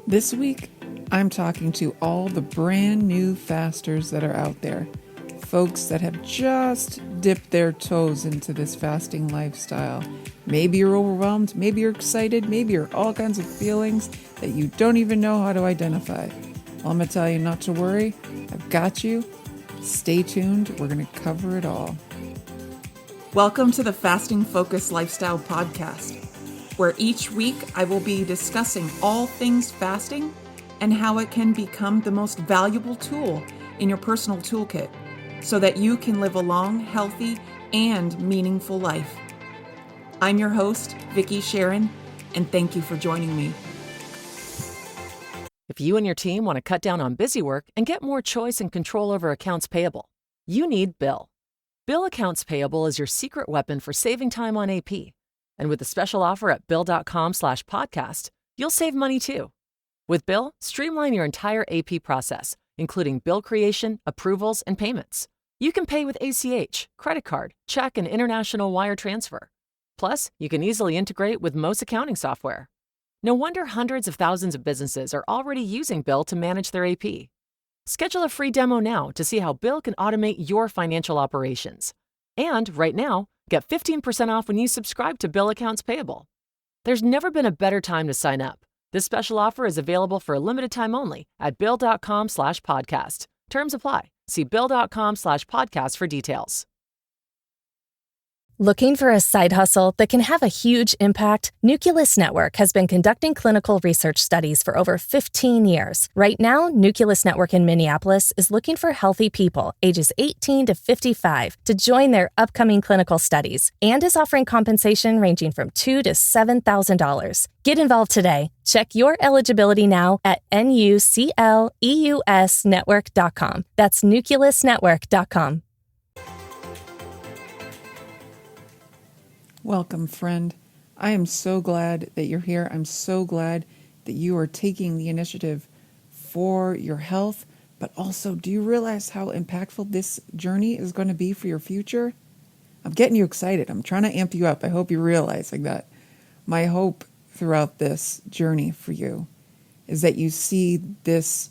This week, I'm talking to all the brand new fasters that are out there. Folks that have just dipped their toes into this fasting lifestyle. Maybe you're overwhelmed, maybe you're excited, maybe you're all kinds of feelings that you don't even know how to identify. Well, I'm going to tell you not to worry. I've got you. Stay tuned. We're going to cover it all. Welcome to the Fasting Focused Lifestyle Podcast, where each week I will be discussing all things fasting and how it can become the most valuable tool in your personal toolkit so that you can live a long, healthy, and meaningful life. I'm your host, Vicki Sharon, and thank you for joining me. If you and your team want to cut down on busy work and get more choice and control over accounts payable, you need Bill. Bill Accounts Payable is your secret weapon for saving time on AP. And with a special offer at bill.com/podcast, you'll save money too. With Bill, streamline your entire AP process, including bill creation, approvals, and payments. You can pay with ACH, credit card, check, and international wire transfer. Plus, you can easily integrate with most accounting software. No wonder hundreds of thousands of businesses are already using Bill to manage their AP. Schedule a free demo now to see how Bill can automate your financial operations. And right now, get 15% off when you subscribe to Bill Accounts Payable. There's never been a better time to sign up. This special offer is available for a limited time only at bill.com/podcast. Terms apply. See bill.com/podcast for details. Looking for a side hustle that can have a huge impact? Nucleus Network has been conducting clinical research studies for over 15 years. Right now, Nucleus Network in Minneapolis is looking for healthy people ages 18 to 55 to join their upcoming clinical studies and is offering compensation ranging from $2,000 to $7,000. Get involved today. Check your eligibility now at nucleusnetwork.com. That's nucleusnetwork.com. Welcome, friend. I am so glad that you're here. I'm so glad that you are taking the initiative for your health, but also, do you realize how impactful this journey is going to be for your future? I'm getting you excited. I'm trying to amp you up. I hope you're realizing that. My hope throughout this journey for you is that you see this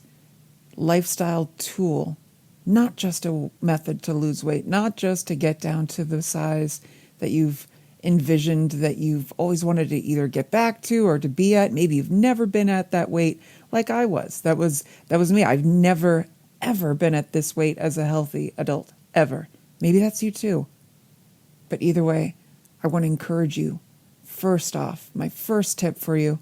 lifestyle tool, not just a method to lose weight, not just to get down to the size that you've envisioned that you've always wanted to either get back to or to be at. Maybe you've never been at that weight like I was. That was me. I've never, ever been at this weight as a healthy adult, ever. Maybe that's you too. But either way, I want to encourage you. First off, my first tip for you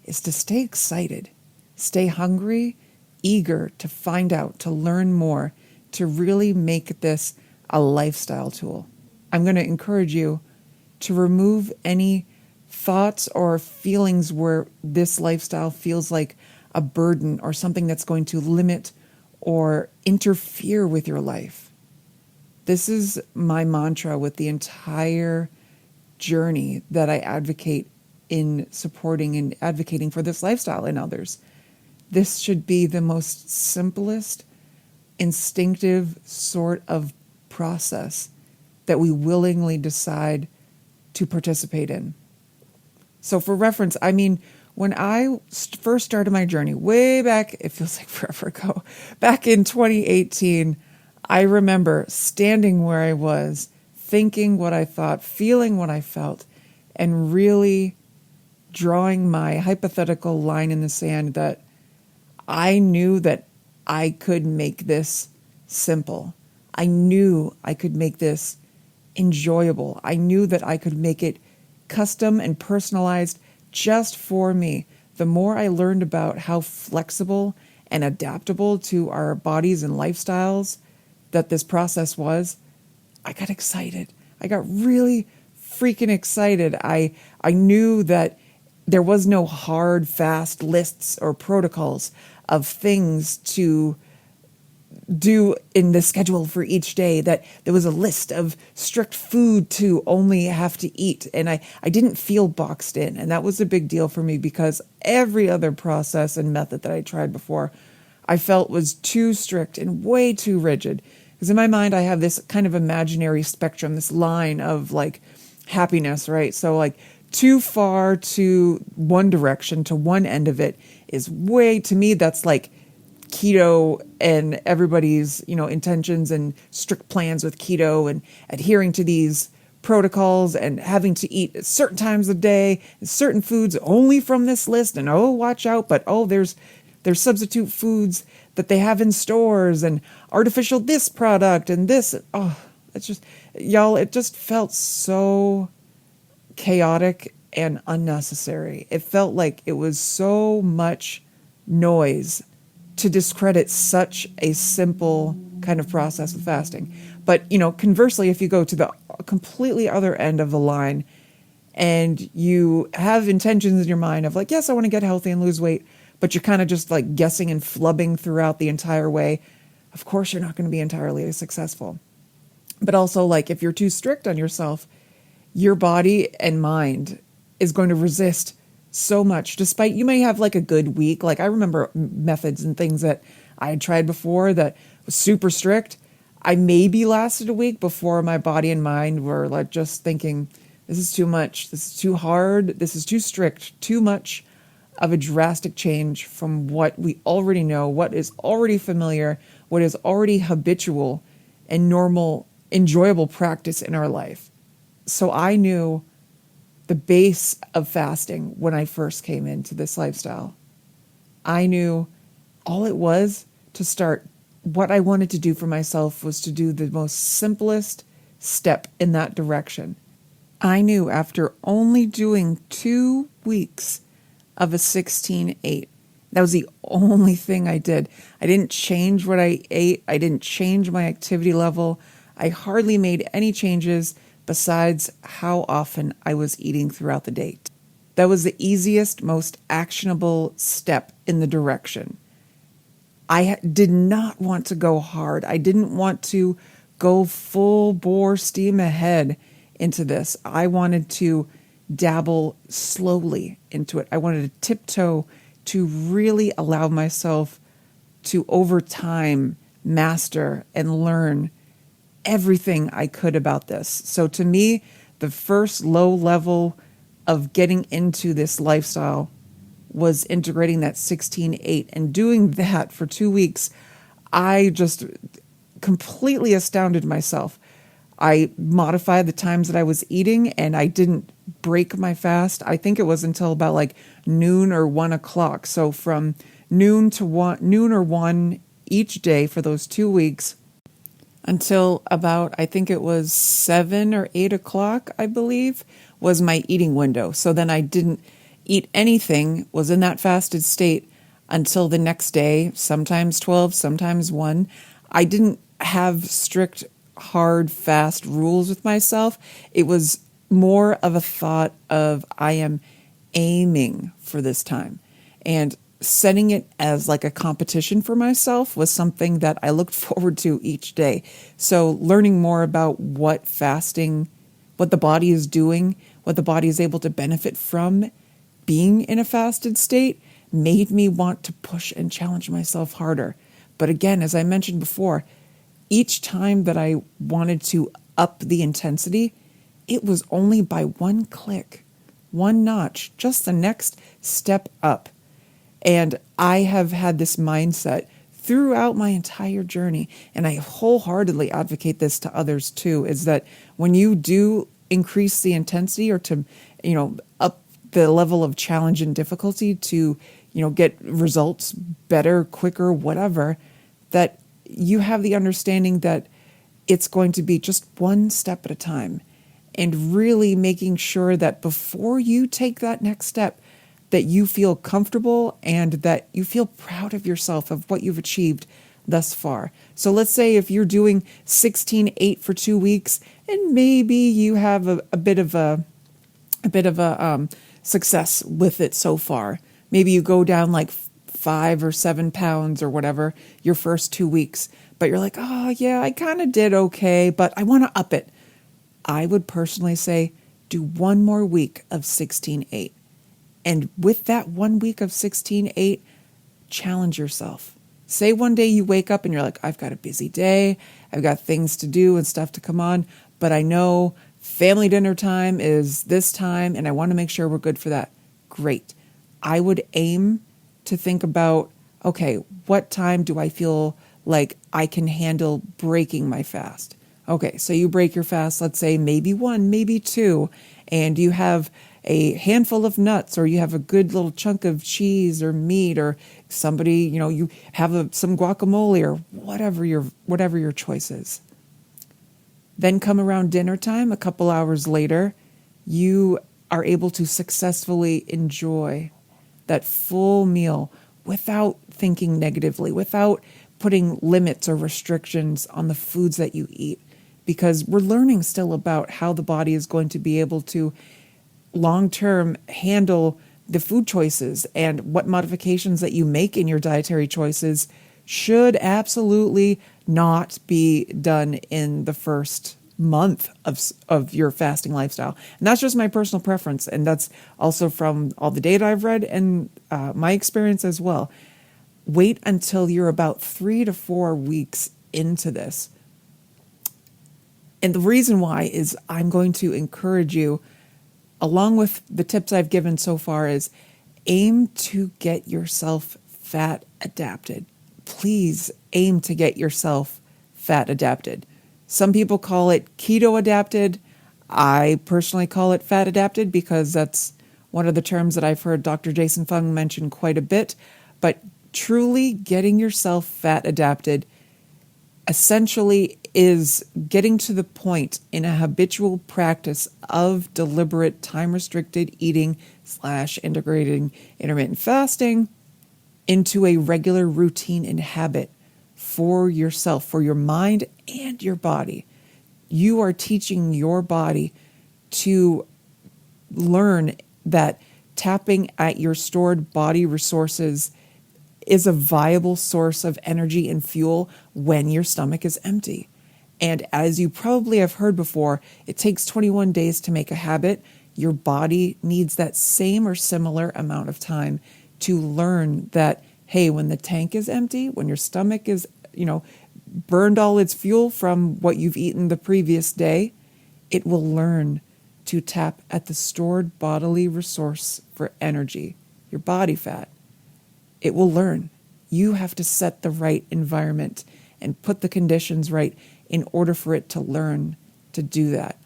is to stay excited, stay hungry, eager to find out, to learn more, to really make this a lifestyle tool. I'm going to encourage you to remove any thoughts or feelings where this lifestyle feels like a burden or something that's going to limit or interfere with your life. This is my mantra with the entire journey that I advocate in supporting and advocating for this lifestyle in others. This should be the most simplest, instinctive sort of process that we willingly decide to participate in. So for reference, when I first started my journey way back, it feels like forever ago, back in 2018, I remember standing where I was, thinking what I thought, feeling what I felt, and really drawing my hypothetical line in the sand that I knew that I could make this simple. I knew I could make this enjoyable. I knew that I could make it custom and personalized just for me. The more I learned about how flexible and adaptable to our bodies and lifestyles that this process was, I got excited. I got really freaking excited. I knew that there was no hard, fast lists or protocols of things to do in the schedule for each day, that there was a list of strict food to only have to eat. And I didn't feel boxed in. And that was a big deal for me because every other process and method that I tried before, I felt was too strict and way too rigid. Because in my mind, I have this kind of imaginary spectrum, this line of like happiness, right? So like too far to one direction, to one end of it is way, to me, that's like keto and everybody's, intentions and strict plans with keto and adhering to these protocols and having to eat at certain times of day, certain foods only from this list. And watch out, but there's substitute foods that they have in stores and artificial this product and this. It's just, y'all, it just felt so chaotic and unnecessary. It felt like it was so much noise to discredit such a simple kind of process of fasting. But, conversely, if you go to the completely other end of the line and you have intentions in your mind of like, yes, I want to get healthy and lose weight, but you're kind of just like guessing and flubbing throughout the entire way, of course you're not going to be entirely successful. But also, like, if you're too strict on yourself, your body and mind is going to resist so much, despite you may have like a good week. Like, I remember methods and things that I had tried before that was super strict. I maybe lasted a week before my body and mind were like just thinking, this is too much, this is too hard, this is too strict, too much of a drastic change from what we already know, what is already familiar, what is already habitual and normal, enjoyable practice in our life. So I knew the base of fasting when I first came into this lifestyle. I knew all it was to start. What I wanted to do for myself was to do the most simplest step in that direction. I knew after only doing 2 weeks of a 16-8, that was the only thing I did. I didn't change what I ate. I didn't change my activity level. I hardly made any changes besides how often I was eating throughout the day. That was the easiest, most actionable step in the direction. I did not want to go hard. I didn't want to go full bore steam ahead into this. I wanted to dabble slowly into it. I wanted to tiptoe to really allow myself to, over time, master and learn everything I could about this. So to me, the first low level of getting into this lifestyle was integrating that 16-8, and doing that for 2 weeks. I just completely astounded myself. I modified the times that I was eating, and I didn't break my fast. I think it was until about like noon or 1 o'clock. So from noon or 1 each day for those 2 weeks until about, I think it was 7 or 8 o'clock, I believe, was my eating window. So then I didn't eat anything, was in that fasted state until the next day, sometimes 12, sometimes 1. I didn't have strict, hard, fast rules with myself. It was more of a thought of I am aiming for this time. And setting it as like a competition for myself was something that I looked forward to each day. So learning more about what fasting, what the body is doing, what the body is able to benefit from being in a fasted state made me want to push and challenge myself harder. But again, as I mentioned before, each time that I wanted to up the intensity, it was only by one click, one notch, just the next step up. And I have had this mindset throughout my entire journey, and I wholeheartedly advocate this to others too, is that when you do increase the intensity or to, up the level of challenge and difficulty to, get results better, quicker, whatever, that you have the understanding that it's going to be just one step at a time, and really making sure that before you take that next step, that you feel comfortable and that you feel proud of yourself, of what you've achieved thus far. So let's say if you're doing 16-8 for 2 weeks, and maybe you have a bit of a success with it so far. Maybe you go down like 5 or 7 pounds or whatever your first 2 weeks, but you're like, oh yeah, I kind of did okay, but I want to up it. I would personally say do 1 more week of 16-8. And with that 1 week of 16-8, challenge yourself. Say one day you wake up and you're like, I've got a busy day, I've got things to do and stuff to come on, but I know family dinner time is this time and I want to make sure we're good for that. Great. I would aim to think about, okay, what time do I feel like I can handle breaking my fast? Okay, so you break your fast, let's say maybe 1, maybe 2, and you have a handful of nuts, or you have a good little chunk of cheese or meat, or somebody, you have some guacamole, or whatever your choice is. Then come around dinner time, a couple hours later, you are able to successfully enjoy that full meal without thinking negatively, without putting limits or restrictions on the foods that you eat, because we're learning still about how the body is going to be able to long-term handle the food choices, and what modifications that you make in your dietary choices should absolutely not be done in the first month of your fasting lifestyle. And that's just my personal preference, and that's also from all the data I've read and my experience as well. Wait until you're about 3 to 4 weeks into this. And the reason why is I'm going to encourage you, along with the tips I've given so far, is aim to get yourself fat adapted. Please aim to get yourself fat adapted. Some people call it keto adapted. I personally call it fat adapted because that's one of the terms that I've heard Dr. Jason Fung mention quite a bit. But truly getting yourself fat adapted essentially is getting to the point in a habitual practice of deliberate time-restricted eating / integrating intermittent fasting into a regular routine and habit for yourself, for your mind and your body. You are teaching your body to learn that tapping at your stored body resources is a viable source of energy and fuel when your stomach is empty. And as you probably have heard before, it takes 21 days to make a habit. Your body needs that same or similar amount of time to learn that, hey, when the tank is empty, when your stomach is, burned all its fuel from what you've eaten the previous day, it will learn to tap at the stored bodily resource for energy, your body fat. It will learn. You have to set the right environment and put the conditions right in order for it to learn to do that.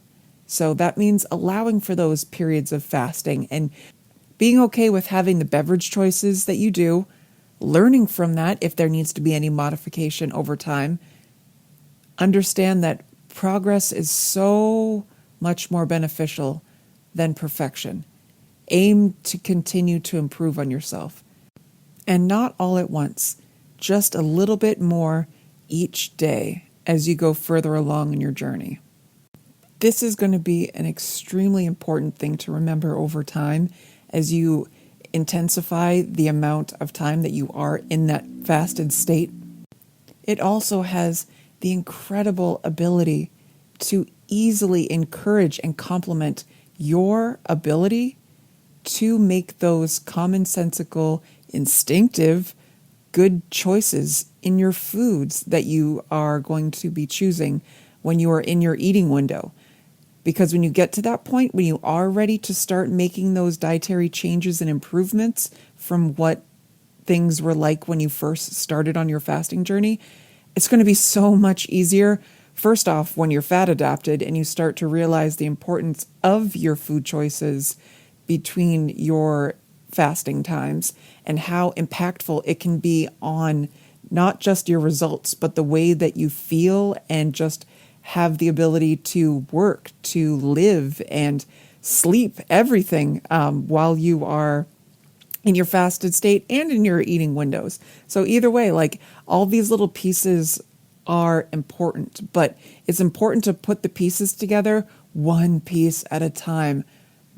So that means allowing for those periods of fasting and being okay with having the beverage choices that you do, learning from that if there needs to be any modification over time. Understand that progress is so much more beneficial than perfection. Aim to continue to improve on yourself. And not all at once, just a little bit more each day as you go further along in your journey. This is going to be an extremely important thing to remember over time as you intensify the amount of time that you are in that fasted state. It also has the incredible ability to easily encourage and complement your ability to make those commonsensical, instinctive, good choices in your foods that you are going to be choosing when you are in your eating window. Because when you get to that point, when you are ready to start making those dietary changes and improvements from what things were like when you first started on your fasting journey, it's going to be so much easier. First off, when you're fat adapted and you start to realize the importance of your food choices between your fasting times and how impactful it can be on not just your results, but the way that you feel and just have the ability to work, to live and sleep, everything while you are in your fasted state and in your eating windows. So either way, like all these little pieces are important, but it's important to put the pieces together one piece at a time.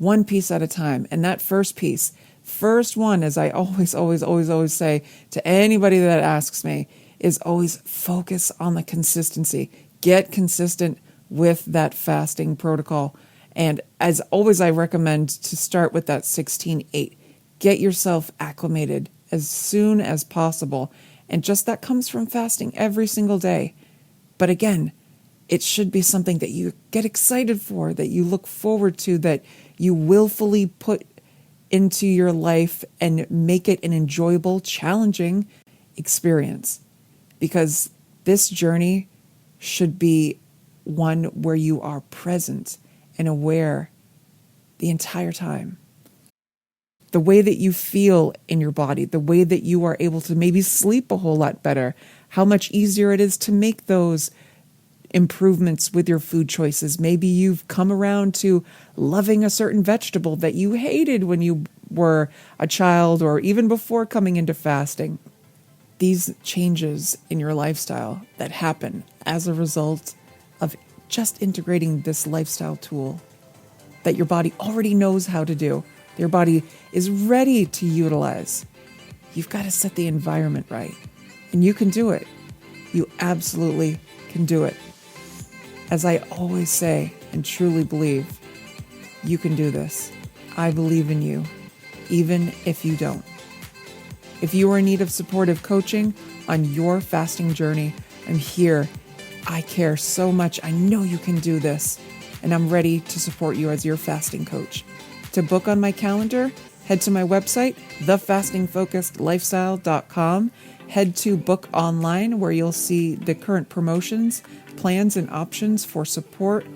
And that first one, as I always say to anybody that asks me, is always focus on the consistency. Get consistent with that fasting protocol. And as always, I recommend to start with that 16-8. Get yourself acclimated as soon as possible. And just that comes from fasting every single day. But again, It should be something that you get excited for, that you look forward to, that you willfully put into your life and make it an enjoyable, challenging experience. Because this journey should be one where you are present and aware the entire time. The way that you feel in your body, the way that you are able to maybe sleep a whole lot better, how much easier it is to make those improvements with your food choices. Maybe you've come around to loving a certain vegetable that you hated when you were a child or even before coming into fasting. These changes in your lifestyle that happen as a result of just integrating this lifestyle tool that your body already knows how to do, your body is ready to utilize. You've got to set the environment right, and you can do it. You absolutely can do it. As I always say and truly believe, you can do this. I believe in you, even if you don't. If you are in need of supportive coaching on your fasting journey, I'm here. I care so much. I know you can do this, and I'm ready to support you as your fasting coach. To book on my calendar, head to my website, thefastingfocusedlifestyle.com. Head to Book Online, where you'll see the current promotions, plans, and options for support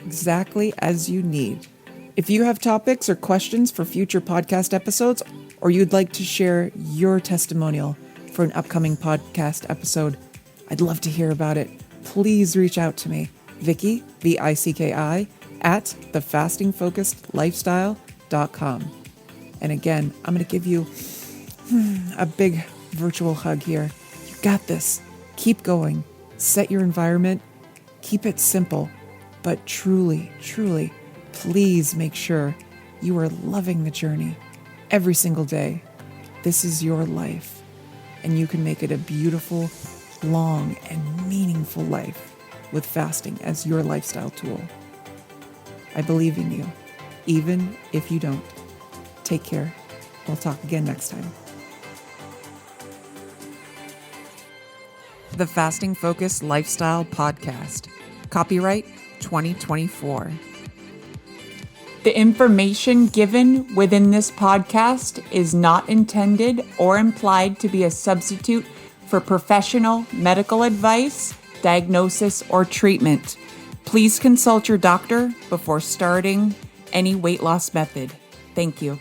exactly as you need. If you have topics or questions for future podcast episodes, or you'd like to share your testimonial for an upcoming podcast episode, I'd love to hear about it. Please reach out to me, Vicki, VICKI, at thefastingfocusedlifestyle.com. And again, I'm going to give you a big virtual hug here. You got this. Keep going. Set your environment. Keep it simple, but truly, truly, please make sure you are loving the journey every single day. This is your life, and you can make it a beautiful, long, and meaningful life with fasting as your lifestyle tool. I believe in you, even if you don't. Take care. We'll talk again next time. The Fasting Focused Lifestyle Podcast. Copyright 2024. The information given within this podcast is not intended or implied to be a substitute for professional medical advice, diagnosis, or treatment. Please consult your doctor before starting any weight loss method. Thank you.